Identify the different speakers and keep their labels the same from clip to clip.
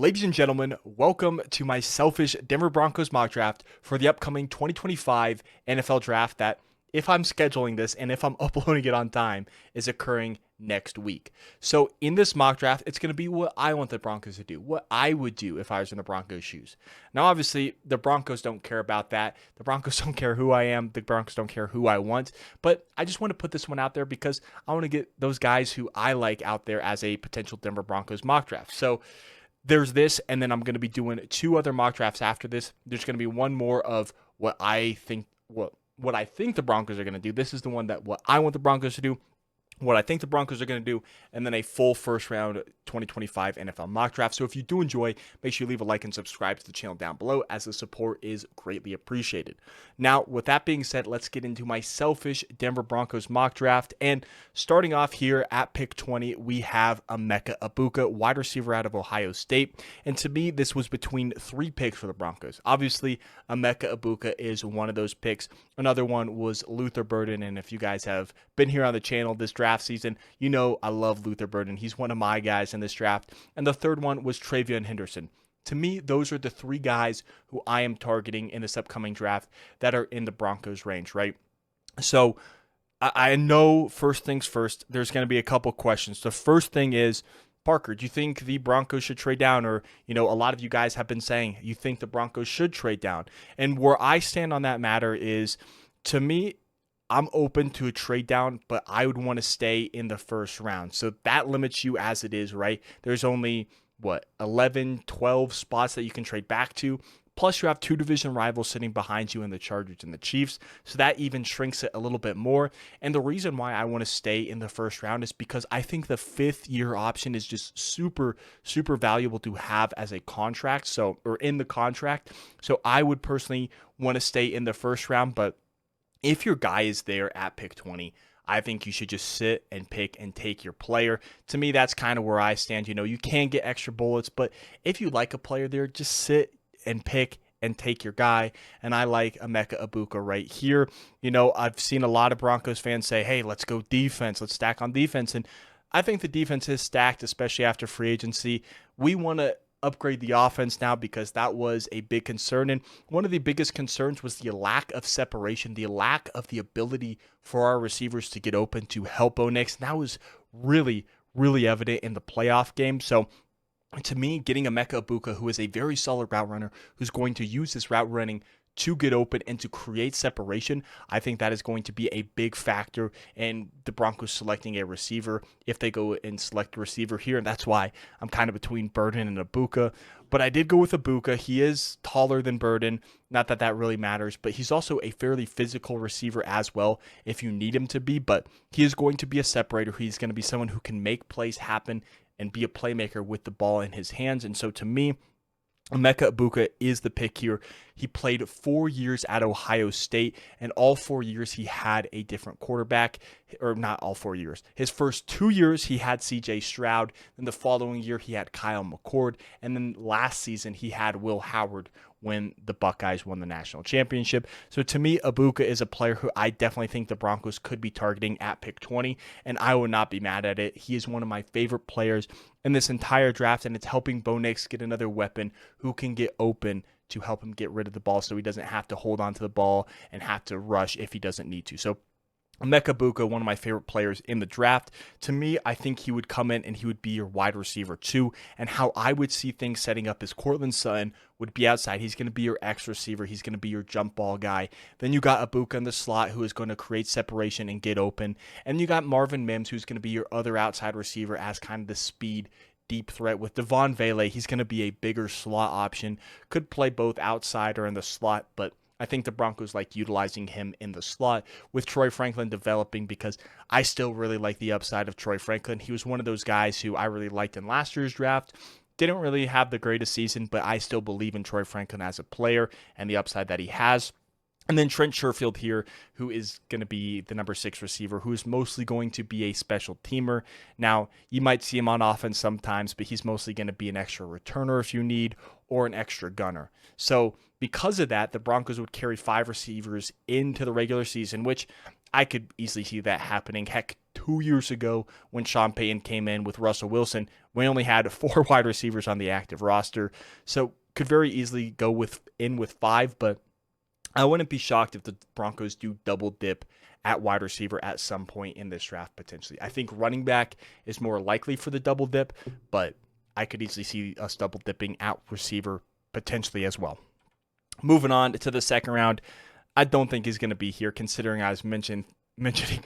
Speaker 1: Ladies and gentlemen, welcome to my selfish Denver Broncos mock draft for the upcoming 2025 NFL draft that, if I'm scheduling this and if I'm uploading it on time, is occurring next week. So in this mock draft, it's going to be what I want the Broncos to do, what I would do if I was in the Broncos' shoes. Now, obviously, the Broncos don't care about that. The Broncos don't care who I am. The Broncos don't care who I want. But I just want to put this one out there because I want to get those guys who I like out there as a potential Denver Broncos mock draft. So there's this, and then I'm going to be doing two other mock drafts after this. There's going to be one more of what I think what I think the Broncos are going to do. This is the one that what I want the Broncos to do, what I think the Broncos are going to do, and then a full first round 2025 NFL mock draft. So if you do enjoy, make sure you leave a like and subscribe to the channel down below, as the support is greatly appreciated. Now, with that being said, let's get into my selfish Denver Broncos mock draft. And starting off here at pick 20, we have Emeka Egbuka, wide receiver out of Ohio State. And to me, this was between three picks for the Broncos. Obviously, Emeka Egbuka is one of those picks. Another one was Luther Burden. And if you guys have been here on the channel this draft season, you know I love Luther Burden. He's one of my guys in this draft. And the third one was Travion Henderson. To me, those are the three guys who I am targeting in this upcoming draft that are in the Broncos range, right? So I know first things first, there's going to be a couple questions. The first thing is, Parker, do you think the Broncos should trade down? Or, a lot of you guys have been saying you think the Broncos should trade down. And where I stand on that matter is, to me, I'm open to a trade down, but I would want to stay in the first round. So that limits you as it is, right? There's only, 11, 12 spots that you can trade back to. Plus, you have two division rivals sitting behind you in the Chargers and the Chiefs. So that even shrinks it a little bit more. And the reason why I want to stay in the first round is because I think the fifth-year option is just super, super valuable to have as a contract. Or in the contract. So I would personally want to stay in the first round. But if your guy is there at pick 20, I think you should just sit and pick and take your player. To me, that's kind of where I stand. You can get extra bullets, but if you like a player there, just sit and pick and take your guy. And I like Emeka Egbuka right here. I've seen a lot of Broncos fans say, hey, let's go defense. Let's stack on defense. And I think the defense is stacked, especially after free agency. We want to upgrade the offense now because that was a big concern. And one of the biggest concerns was the lack of separation, the lack of the ability for our receivers to get open to help Bo Nix. And that was really, really evident in the playoff game. So to me, getting Emeka Egbuka, who is a very solid route runner, who's going to use this route running to get open and to create separation, I think that is going to be a big factor in the Broncos selecting a receiver if they go and select a receiver here. And that's why I'm kind of between Burden and Egbuka. But I did go with Egbuka. He is taller than Burden. Not that that really matters, but he's also a fairly physical receiver as well if you need him to be. But he is going to be a separator. He's going to be someone who can make plays happen and be a playmaker with the ball in his hands. And so to me, Emeka Egbuka is the pick here. He played 4 years at Ohio State, and all 4 years he had a different quarterback, or not all 4 years. His first 2 years he had C.J. Stroud, then the following year he had Kyle McCord, and then last season he had Will Howard when the Buckeyes won the national championship. So to me, Egbuka is a player who I definitely think the Broncos could be targeting at pick 20, and I would not be mad at it. He is one of my favorite players in this entire draft, and it's helping Bo Nix get another weapon who can get open to help him get rid of the ball so he doesn't have to hold on to the ball and have to rush if he doesn't need to. So Emeka Egbuka, one of my favorite players in the draft. To me, I think he would come in and he would be your wide receiver too. And how I would see things setting up is Courtland Sutton would be outside. He's going to be your X receiver. He's going to be your jump ball guy. Then you got Egbuka in the slot who is going to create separation and get open. And you got Marvin Mims who's going to be your other outside receiver as kind of the speed deep threat. With Devon Vele, he's going to be a bigger slot option. Could play both outside or in the slot, but I think the Broncos like utilizing him in the slot with Troy Franklin developing because I still really like the upside of Troy Franklin. He was one of those guys who I really liked in last year's draft. Didn't really have the greatest season, but I still believe in Troy Franklin as a player and the upside that he has. And then Trent Sherfield here, who is going to be the number 6 receiver, who is mostly going to be a special teamer. Now, you might see him on offense sometimes, but he's mostly going to be an extra returner if you need, or an extra gunner. So because of that, the Broncos would carry 5 receivers into the regular season, which I could easily see that happening. Heck, 2 years ago when Sean Payton came in with Russell Wilson, we only had 4 wide receivers on the active roster. So could very easily go with 5, but I wouldn't be shocked if the Broncos do double dip at wide receiver at some point in this draft potentially. I think running back is more likely for the double dip, but I could easily see us double dipping at receiver potentially as well. Moving on to the second round, I don't think he's going to be here considering I was mentioning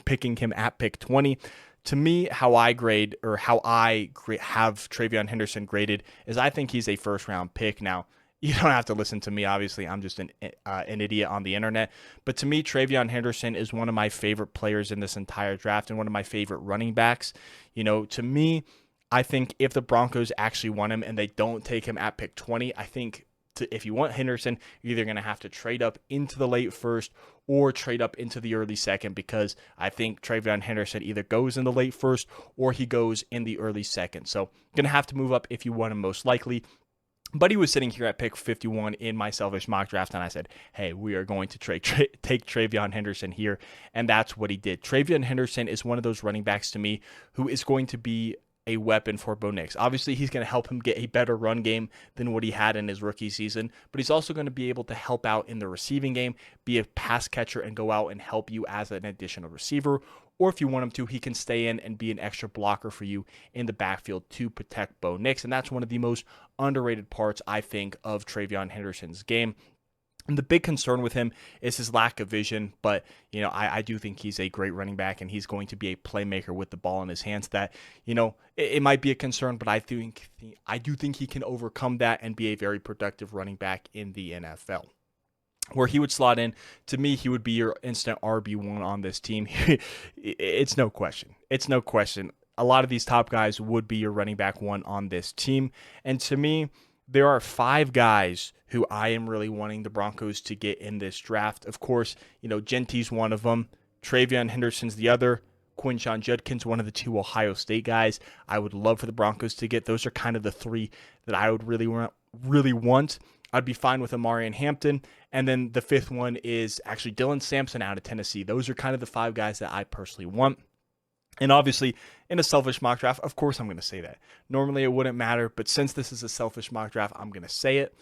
Speaker 1: picking him at pick 20. To me, how I have TreVeyon Henderson graded is I think he's a first round pick. Now, you don't have to listen to me. Obviously, I'm just an idiot on the internet. But to me, TreVeyon Henderson is one of my favorite players in this entire draft and one of my favorite running backs. To me, I think if the Broncos actually want him and they don't take him at pick 20, I think if you want Henderson, you're either going to have to trade up into the late first or trade up into the early second, because I think TreVeyon Henderson either goes in the late first or he goes in the early second. So going to have to move up if you want him most likely. But he was sitting here at pick 51 in my selfish mock draft, and I said, hey, we are going to take TreVeyon Henderson here, and that's what he did. TreVeyon Henderson is one of those running backs to me who is going to be a weapon for Bo Nix. Obviously, he's going to help him get a better run game than what he had in his rookie season, but he's also going to be able to help out in the receiving game, be a pass catcher, and go out and help you as an additional receiver. Or if you want him to, he can stay in and be an extra blocker for you in the backfield to protect Bo Nix. And that's one of the most underrated parts, I think, of TreVeyon Henderson's game. And the big concern with him is his lack of vision, but I do think he's a great running back, and he's going to be a playmaker with the ball in his hands. That it might be a concern, but I do think he can overcome that and be a very productive running back in the NFL. Where he would slot in, to me, he would be your instant RB1 on this team. It's no question. A lot of these top guys would be your running back 1 on this team, and to me, there are 5 guys who I am really wanting the Broncos to get in this draft. Of course, Genty's one of them. TreVeyon Henderson's the other. Quinshon Judkins, one of the 2 Ohio State guys I would love for the Broncos to get. Those are kind of the 3 that I would really want. I'd be fine with Amarian Hampton. And then the 5th one is actually Dylan Sampson out of Tennessee. Those are kind of the 5 guys that I personally want. And obviously, in a selfish mock draft, of course I'm going to say that. Normally it wouldn't matter, but since this is a selfish mock draft, I'm going to say it.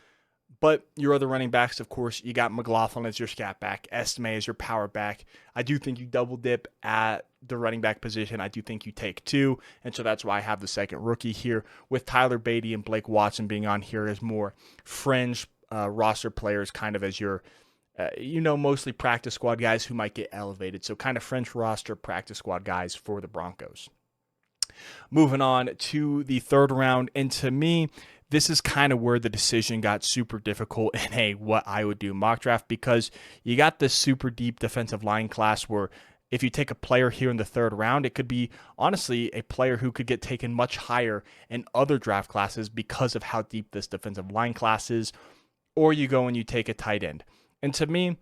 Speaker 1: But your other running backs, of course, you got McLaughlin as your scat back, Estime as your power back. I do think you double dip at the running back position. I do think you take 2, and so that's why I have the second rookie here, with Tyler Beatty and Blake Watson being on here as more fringe roster players, kind of as your mostly practice squad guys who might get elevated. So kind of French roster practice squad guys for the Broncos. Moving on to the 3rd round. And to me, this is kind of where the decision got super difficult in what I would do mock draft, because you got this super deep defensive line class where if you take a player here in the 3rd round, it could be honestly a player who could get taken much higher in other draft classes because of how deep this defensive line class is. Or you go and you take a tight end. And to me,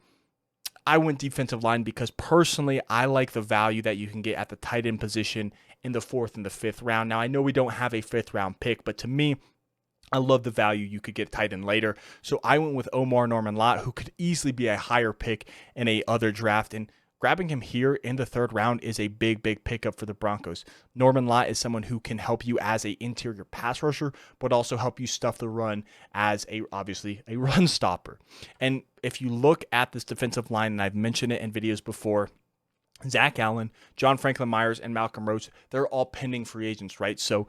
Speaker 1: I went defensive line because personally, I like the value that you can get at the tight end position in the 4th and the 5th round. Now, I know we don't have a 5th round pick, but to me, I love the value you could get tight end later. So I went with Norman-Lott, who could easily be a higher pick in a other draft. And grabbing him here in the 3rd round is a big pickup for the Broncos. Norman-Lott is someone who can help you as an interior pass rusher, but also help you stuff the run as obviously a run stopper. And if you look at this defensive line, and I've mentioned it in videos before, Zach Allen, John Franklin Myers, and Malcolm Roach, they're all pending free agents, right? So,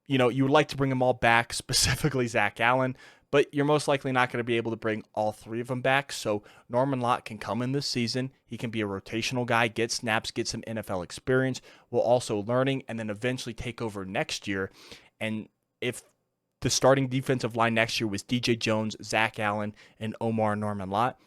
Speaker 1: you would like to bring them all back, specifically Zach Allen, but you're most likely not going to be able to bring all 3 of them back. So Norman-Lott can come in this season. He can be a rotational guy, get snaps, get some NFL experience, while also learning, and then eventually take over next year. And if the starting defensive line next year was DJ Jones, Zach Allen, and Norman-Lott,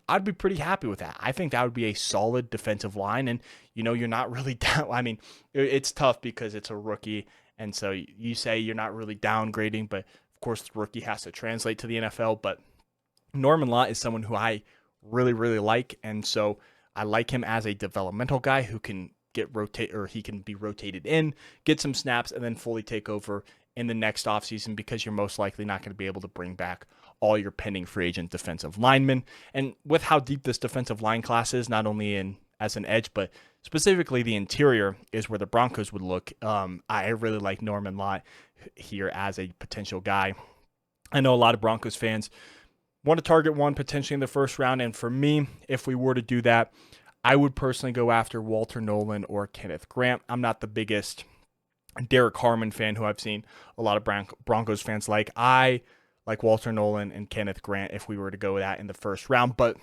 Speaker 1: I'd be pretty happy with that. I think that would be a solid defensive line. And, you're not really down. I mean, it's tough because it's a rookie. And so you say you're not really downgrading, but of course the rookie has to translate to the NFL. But Norman-Lott is someone who I really like. And so I like him as a developmental guy who can he can be rotated in, get some snaps, and then fully take over in the next offseason, because you're most likely not going to be able to bring back all your pending free agent defensive linemen. And with how deep this defensive line class is, not only in as an edge, but specifically the interior is where the Broncos would look. I really like Norman-Lott here as a potential guy. I know a lot of Broncos fans want to target one potentially in the first round, and for me, if we were to do that, I would personally go after Walter Nolan or Kenneth Grant. I'm not the biggest Derek Harmon fan who I've seen a lot of Broncos fans like. I like Walter Nolan and Kenneth Grant if we were to go with that in the first round, but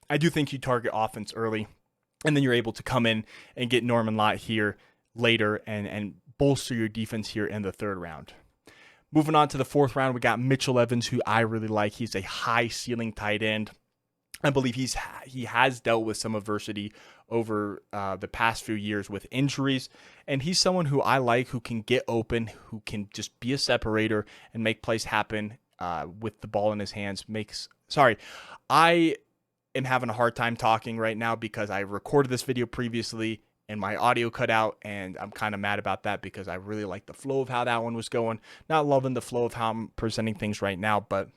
Speaker 1: I do think you target offense early, and then you're able to come in and get Norman-Lott here later and bolster your defense here in the third round. Moving on to the fourth round, we got Mitchell Evans, who I really like. He's a high ceiling tight end. I believe he has dealt with some adversity over the past few years with injuries, and he's someone who I like, who can get open, who can just be a separator and make plays happen with the ball in his hands. I am having a hard time talking right now because I recorded this video previously and my audio cut out, and I'm kind of mad about that because I really like the flow of how that one was going. Not loving the flow of how I'm presenting things right now, but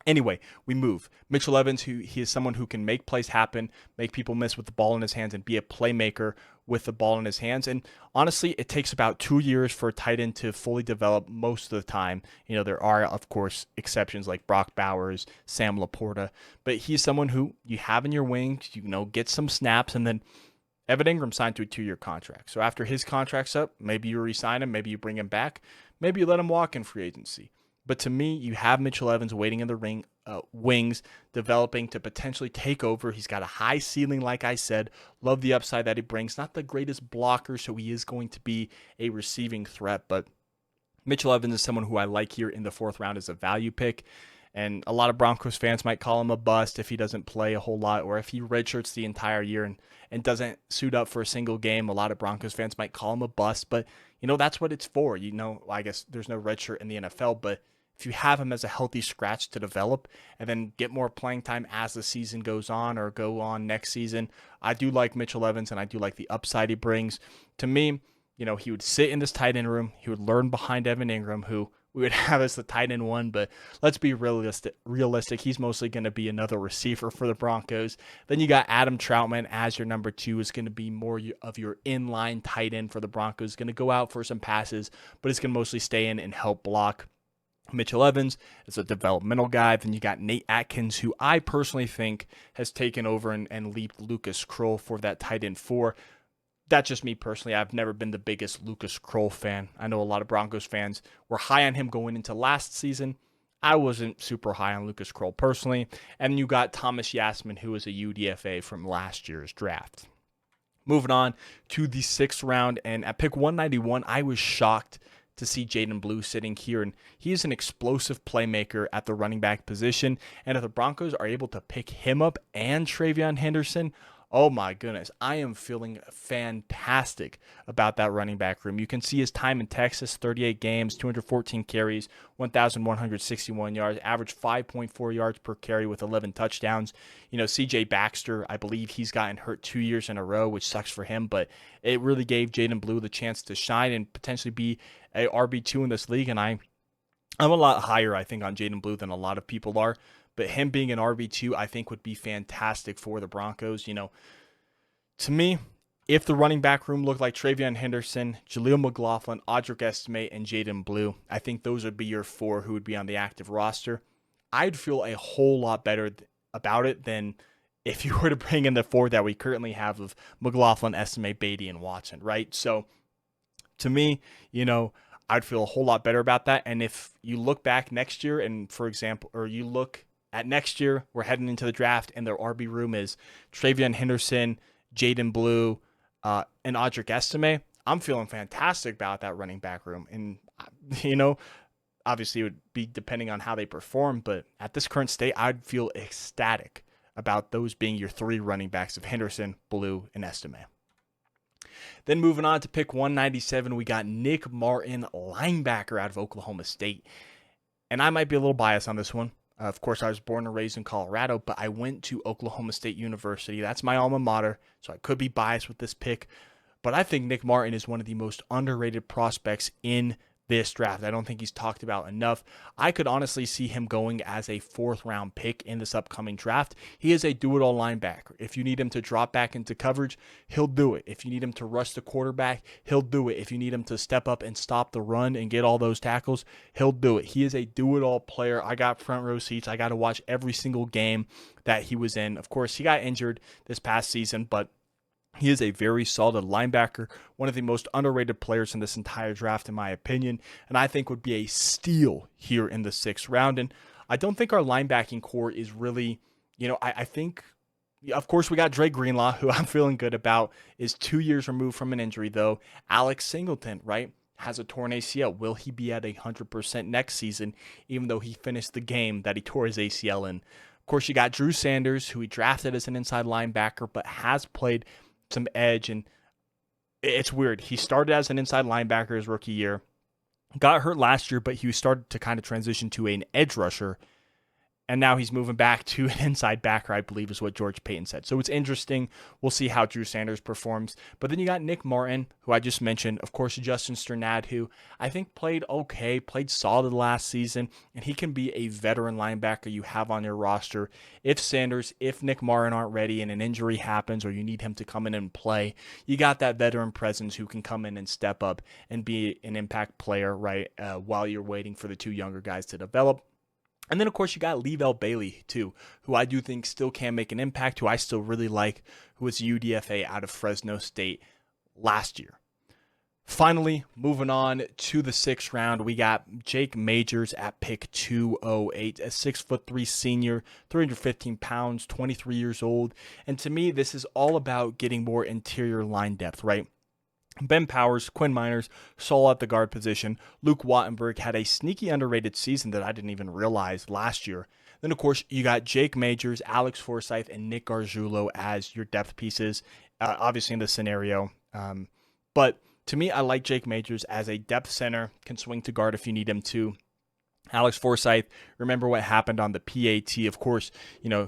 Speaker 1: anyway, we move. Mitchell Evans, he is someone who can make plays happen, make people miss with the ball in his hands, and be a playmaker with the ball in his hands. And honestly, it takes about 2 years for a tight end to fully develop most of the time. You know, there are, of course, exceptions like Brock Bowers, Sam Laporta, but he's someone who you have in your wings, get some snaps, and then Evan Ingram signed to a 2-year contract. So after his contract's up, maybe you re-sign him, maybe you bring him back, maybe you let him walk in free agency. But to me, you have Mitchell Evans waiting in the wings, developing to potentially take over. He's got a high ceiling, like I said. Love the upside that he brings. Not the greatest blocker, so he is going to be a receiving threat. But Mitchell Evans is someone who I like here in the fourth round as a value pick. And a lot of Broncos fans might call him a bust if he doesn't play a whole lot, or if he redshirts the entire year and doesn't suit up for a single game. A lot of Broncos fans might call him a bust, but that's what it's for. I guess there's no redshirt in the NFL, but if you have him as a healthy scratch to develop and then get more playing time as the season goes on or go on next season, I do like Mitchell Evans, and I do like the upside he brings. To me, he would sit in this tight end room. He would learn behind Evan Ingram, who we would have as the tight end one, but let's be realistic. He's mostly going to be another receiver for the Broncos. Then you got Adam Troutman as your number 2, is going to be more of your inline tight end for the Broncos. Going to go out for some passes, but it's going to mostly stay in and help block. Mitchell Evans is a developmental guy. Then you got Nate Atkins, who I personally think has taken over and leaped Lucas Kroll for that tight end 4. That's just me personally. I've never been the biggest Lucas Kroll fan. I know a lot of Broncos fans were high on him going into last season. I wasn't super high on Lucas Kroll personally. And you got Thomas Yasmin, who is a UDFA from last year's draft. Moving on to the 6th round, and at pick 191, I was shocked to see Jaden Blue sitting here, and he is an explosive playmaker at the running back position, and if the Broncos are able to pick him up and TreVeyon Henderson, oh my goodness, I am feeling fantastic about that running back room. You can see his time in Texas, 38 games, 214 carries, 1,161 yards, average 5.4 yards per carry with 11 touchdowns. CJ Baxter, I believe he's gotten hurt 2 years in a row, which sucks for him, but it really gave Jaden Blue the chance to shine and potentially be a RB2 in this league, and I'm a lot higher, I think, on Jaden Blue than a lot of people are. But him being an RB2, I think, would be fantastic for the Broncos. To me, if the running back room looked like TreVeyon Henderson, Jaleel McLaughlin, Audric Estime, and Jaden Blue, I think those would be your 4 who would be on the active roster. I'd feel a whole lot better about it than if you were to bring in the 4 that we currently have of McLaughlin, Estime, Beatty, and Watson, right? So, to me, I'd feel a whole lot better about that. And if you look back next year and, for example, or you look at next year, we're heading into the draft, and their RB room is TreVeyon Henderson, Jaden Blue, and Audric Estime. I'm feeling fantastic about that running back room. And, obviously it would be depending on how they perform, but at this current state, I'd feel ecstatic about those being your 3 running backs of Henderson, Blue, and Estime. Then moving on to pick 197, we got Nick Martin, linebacker out of Oklahoma State. And I might be a little biased on this one. Of course, I was born and raised in Colorado, but I went to Oklahoma State University. That's my alma mater, so I could be biased with this pick. But I think Nick Martin is one of the most underrated prospects in this draft. I don't think he's talked about enough. I could honestly see him going as a 4th-round pick in this upcoming draft. He is a do-it-all linebacker. If you need him to drop back into coverage, he'll do it. If you need him to rush the quarterback, he'll do it. If you need him to step up and stop the run and get all those tackles, he'll do it. He is a do-it-all player. I got front row seats. I got to watch every single game that he was in. Of course, he got injured this past season, but he is a very solid linebacker, one of the most underrated players in this entire draft, in my opinion, and I think would be a steal here in the 6th round. And I don't think our linebacking core is really, I think, of course, we got Dre Greenlaw, who I'm feeling good about, is 2 years removed from an injury, though. Alex Singleton, right, has a torn ACL. Will he be at 100% next season, even though he finished the game that he tore his ACL in? Of course, you got Drew Sanders, who he drafted as an inside linebacker, but has played some edge, and it's weird. He started as an inside linebacker his rookie year, got hurt last year, but he started to kind of transition to an edge rusher, and now he's moving back to an inside backer, I believe is what George Payton said. So it's interesting. We'll see how Drew Sanders performs. But then you got Nick Martin, who I just mentioned. Of course, Justin Strnad, who I think played okay, played solid last season, and he can be a veteran linebacker you have on your roster. If Nick Martin aren't ready and an injury happens or you need him to come in and play, you got that veteran presence who can come in and step up and be an impact player, right, while you're waiting for the 2 younger guys to develop. And then, of course, you got Le'Veon Bailey, too, who I do think still can make an impact, who I still really like, who was UDFA out of Fresno State last year. Finally, moving on to the 6th round, we got Jake Majors at pick 208, a 6'3" senior, 315 pounds, 23 years old. And to me, this is all about getting more interior line depth, right? Ben Powers, Quinn Miners, Saul at the guard position. Luke Wattenberg had a sneaky underrated season that I didn't even realize last year. Then, of course, you got Jake Majors, Alex Forsyth, and Nick Gargiulo as your depth pieces, obviously in this scenario. But to me, I like Jake Majors as a depth center, can swing to guard if you need him to. Alex Forsyth, remember what happened on the PAT. Of course,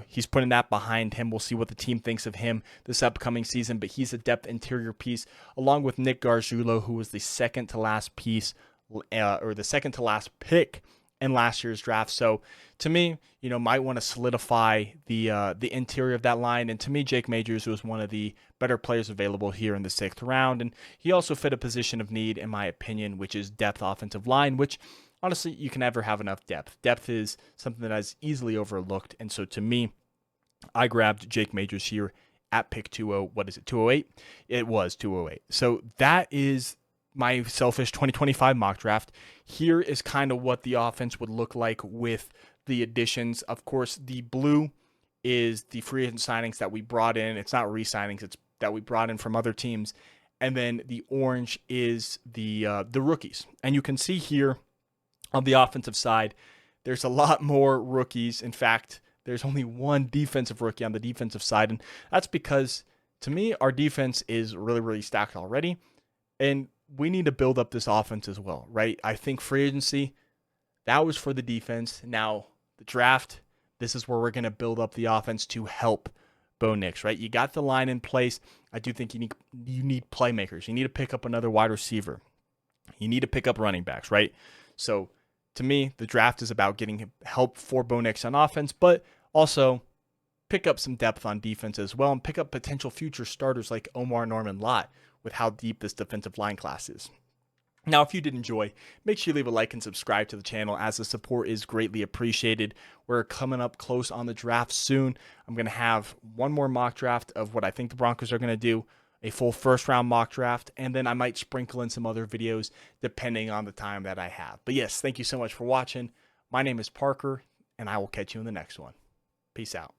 Speaker 1: he's putting that behind him. We'll see what the team thinks of him this upcoming season, but he's a depth interior piece, along with Nick Gargiulo, who was the second to last piece, or the second to last pick in last year's draft. So to me, might want to solidify the interior of that line. And to me, Jake Majors was one of the better players available here in the 6th round. And he also fit a position of need, in my opinion, which is depth offensive line, which honestly, you can never have enough depth. Depth is something that is easily overlooked. And so to me, I grabbed Jake Majors here at pick 208? It was 208. So that is my selfish 2025 mock draft. Here is kind of what the offense would look like with the additions. Of course, the blue is the free agent signings that we brought in. It's not re-signings, it's that we brought in from other teams. And then the orange is the rookies. And you can see here, on the offensive side, there's a lot more rookies. In fact, there's only one defensive rookie on the defensive side. And that's because, to me, our defense is really, really stacked already. And we need to build up this offense as well, right? I think free agency, that was for the defense. Now, the draft, this is where we're going to build up the offense to help Bo Nix, right? You got the line in place. I do think you need playmakers. You need to pick up another wide receiver. You need to pick up running backs, right? So, to me, the draft is about getting help for Bo Nix on offense, but also pick up some depth on defense as well and pick up potential future starters like Omar Norman-Lott with how deep this defensive line class is. Now, if you did enjoy, make sure you leave a like and subscribe to the channel, as the support is greatly appreciated. We're coming up close on the draft soon. I'm going to have one more mock draft of what I think the Broncos are going to do, a full 1st round mock draft, and then I might sprinkle in some other videos depending on the time that I have. But yes, thank you so much for watching. My name is Parker, and I will catch you in the next one. Peace out.